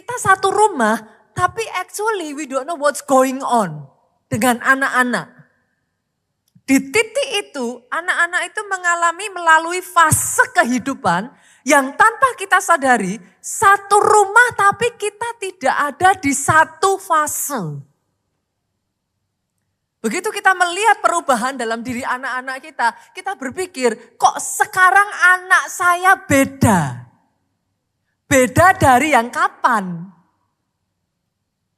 Kita satu rumah, tapi actually we don't know what's going on dengan anak-anak. Di titik itu, anak-anak itu mengalami melalui fase kehidupan yang tanpa kita sadari, satu rumah tapi kita tidak ada di satu fase. Begitu kita melihat perubahan dalam diri anak-anak kita berpikir, kok sekarang anak saya beda? Beda dari yang kapan?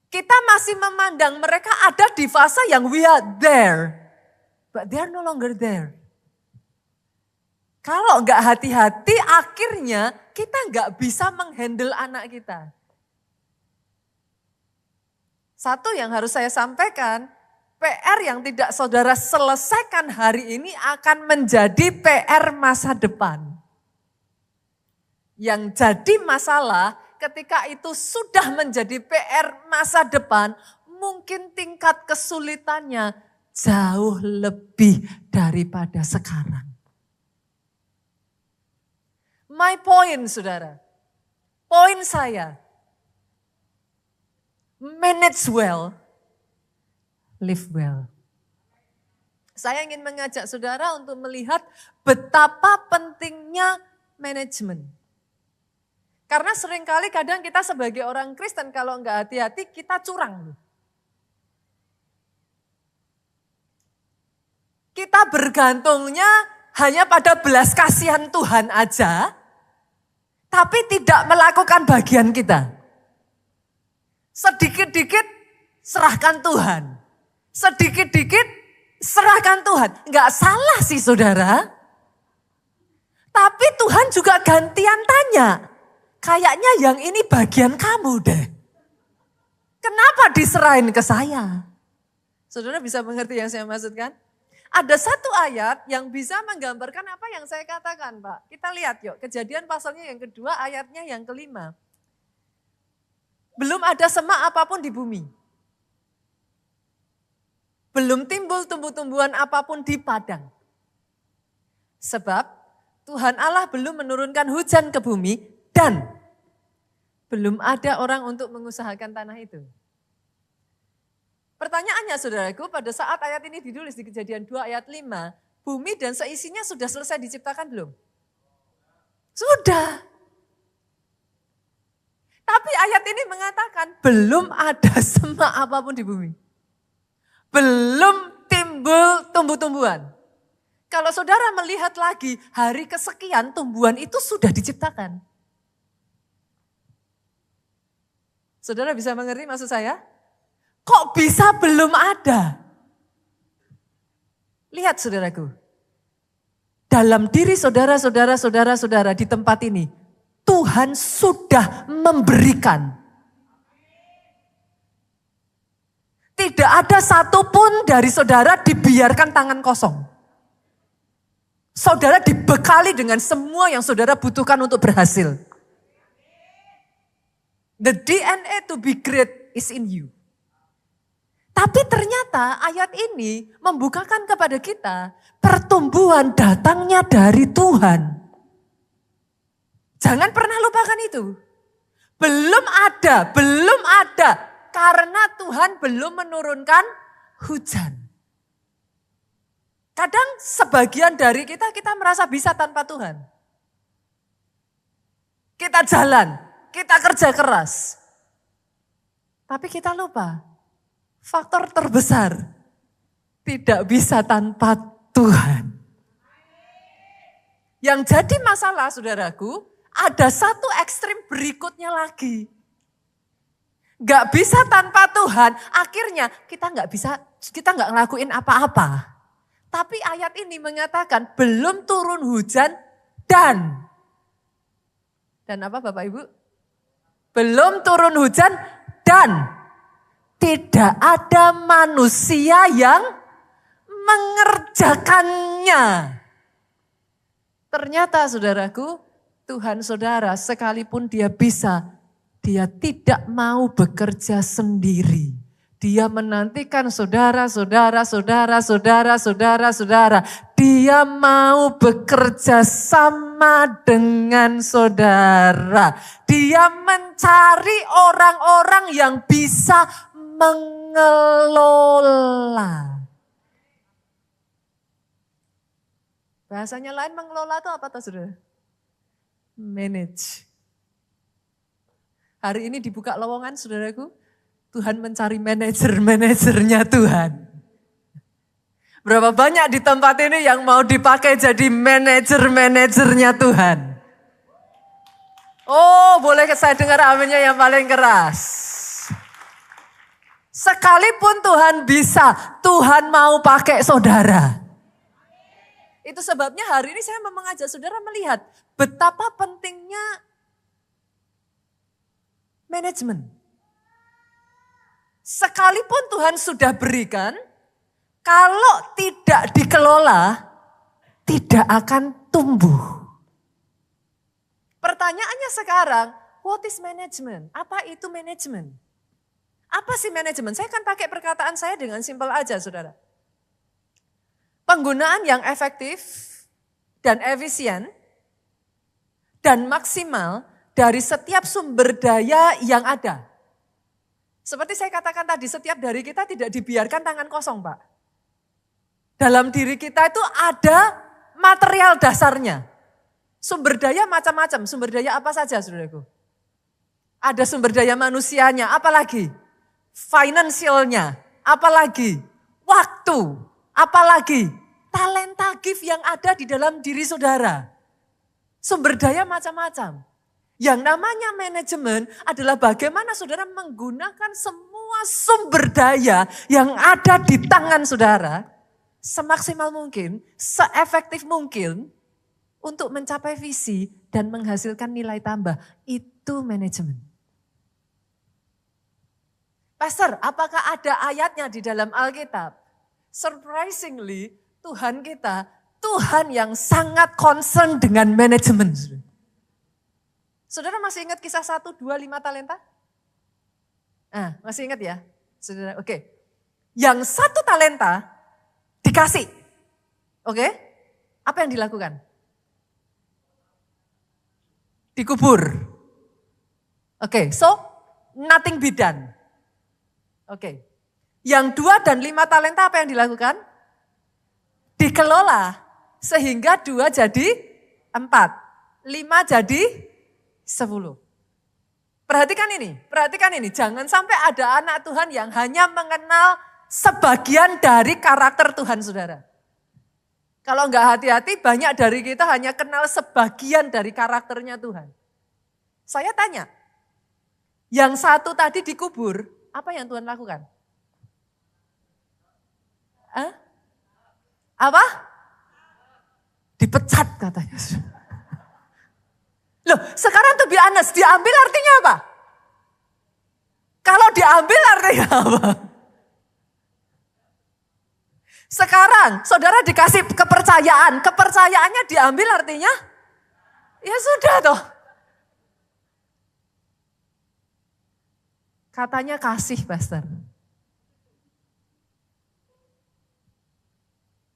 Kita masih memandang mereka ada di fase yang we are there, but they are no longer there. Kalau enggak hati-hati, akhirnya kita enggak bisa menghandle anak kita. Satu yang harus saya sampaikan, PR yang tidak saudara selesaikan hari ini akan menjadi PR masa depan. Yang jadi masalah ketika itu sudah menjadi PR masa depan, mungkin tingkat kesulitannya jauh lebih daripada sekarang. My point, saudara. Poin saya, manage well, live well. Saya ingin mengajak saudara untuk melihat betapa pentingnya manajemen. Karena seringkali kadang kita sebagai orang Kristen kalau enggak hati-hati kita curang. Kita bergantungnya hanya pada belas kasihan Tuhan aja, tapi tidak melakukan bagian kita. Sedikit-dikit serahkan Tuhan. Sedikit-dikit serahkan Tuhan. Enggak salah sih saudara. Tapi Tuhan juga gantian tanya. Kayaknya yang ini bagian kamu deh. Kenapa diserahin ke saya? Saudara bisa mengerti yang saya maksudkan? Ada satu ayat yang bisa menggambarkan apa yang saya katakan, Pak. Kita lihat yuk, Kejadian pasalnya yang kedua, ayatnya yang kelima. Belum ada semak apapun di bumi. Belum timbul tumbuh-tumbuhan apapun di padang. Sebab Tuhan Allah belum menurunkan hujan ke bumi dan belum ada orang untuk mengusahakan tanah itu. Pertanyaannya saudaraku, pada saat ayat ini ditulis di Kejadian 2 ayat 5, bumi dan seisinya sudah selesai diciptakan belum? Sudah. Tapi ayat ini mengatakan belum ada semak apapun di bumi. Belum timbul tumbuh-tumbuhan. Kalau saudara melihat lagi, hari kesekian tumbuhan itu sudah diciptakan. Saudara bisa mengerti maksud saya? Kok bisa belum ada? Lihat saudaraku. Dalam diri saudara di tempat ini, Tuhan sudah memberikan. Tidak ada satupun dari saudara dibiarkan tangan kosong. Saudara dibekali dengan semua yang saudara butuhkan untuk berhasil. The DNA to be great is in you. Tapi ternyata ayat ini membukakan kepada kita pertumbuhan datangnya dari Tuhan. Jangan pernah lupakan itu. Belum ada karena Tuhan belum menurunkan hujan. Kadang sebagian dari kita merasa bisa tanpa Tuhan. Kita jalan, kita kerja keras. Tapi kita lupa. Faktor terbesar tidak bisa tanpa Tuhan. Yang jadi masalah saudaraku, ada satu ekstrim berikutnya lagi. Gak bisa tanpa Tuhan, akhirnya kita gak ngelakuin apa-apa. Tapi ayat ini mengatakan belum turun hujan dan apa Bapak Ibu? Belum turun hujan dan tidak ada manusia yang mengerjakannya. Ternyata saudaraku, Tuhan saudara sekalipun dia bisa, dia tidak mau bekerja sendiri. Dia menantikan saudara. Dia mau bekerja sama dengan saudara. Dia mencari orang-orang yang bisa mengelola. Bahasanya lain mengelola itu apa toh saudara? Manage. Hari ini dibuka lowongan saudaraku. Tuhan mencari manajer-manajernya Tuhan. Berapa banyak di tempat ini yang mau dipakai jadi manajer-manajernya Tuhan? Oh, boleh saya dengar aminnya yang paling keras. Sekalipun Tuhan bisa, Tuhan mau pakai saudara. Itu sebabnya hari ini saya mau mengajak saudara melihat betapa pentingnya manajemen. Sekalipun Tuhan sudah berikan, kalau tidak dikelola, tidak akan tumbuh. Pertanyaannya sekarang, what is management? Apa itu manajemen? Apa sih manajemen? Saya akan pakai perkataan saya dengan simpel aja, saudara. Penggunaan yang efektif dan efisien dan maksimal dari setiap sumber daya yang ada. Seperti saya katakan tadi, setiap dari kita tidak dibiarkan tangan kosong, Pak. Dalam diri kita itu ada material dasarnya. Sumber daya macam-macam. Sumber daya apa saja, saudaraku? Ada sumber daya manusianya, apalagi? Financialnya, apalagi? Waktu, apalagi? Talenta gift yang ada di dalam diri saudara. Sumber daya macam-macam. Yang namanya manajemen adalah bagaimana saudara menggunakan semua sumber daya yang ada di tangan saudara semaksimal mungkin, seefektif mungkin untuk mencapai visi dan menghasilkan nilai tambah. Itu manajemen. Pastor, apakah ada ayatnya di dalam Alkitab? Surprisingly, Tuhan kita, Tuhan yang sangat concern dengan manajemen. Saudara masih ingat kisah 1, 2, 5 talenta? Nah, masih ingat ya? Saudara, oke. Yang 1 talenta dikasih. Oke? Apa yang dilakukan? Dikubur. Oke, so nothing be done. Oke. Yang 2 dan 5 talenta apa yang dilakukan? Dikelola. Sehingga 2 jadi 4. 5 jadi 10. Perhatikan ini. Jangan sampai ada anak Tuhan yang hanya mengenal sebagian dari karakter Tuhan, saudara. Kalau enggak hati-hati, banyak dari kita hanya kenal sebagian dari karakternya Tuhan. Saya tanya, yang 1 tadi dikubur, apa yang Tuhan lakukan? Apa? Dipecat katanya. Loh, sekarang to be honest, diambil artinya apa? Kalau diambil artinya apa? Sekarang saudara dikasih kepercayaan, kepercayaannya diambil artinya? Ya sudah toh. Katanya kasih, Pastor.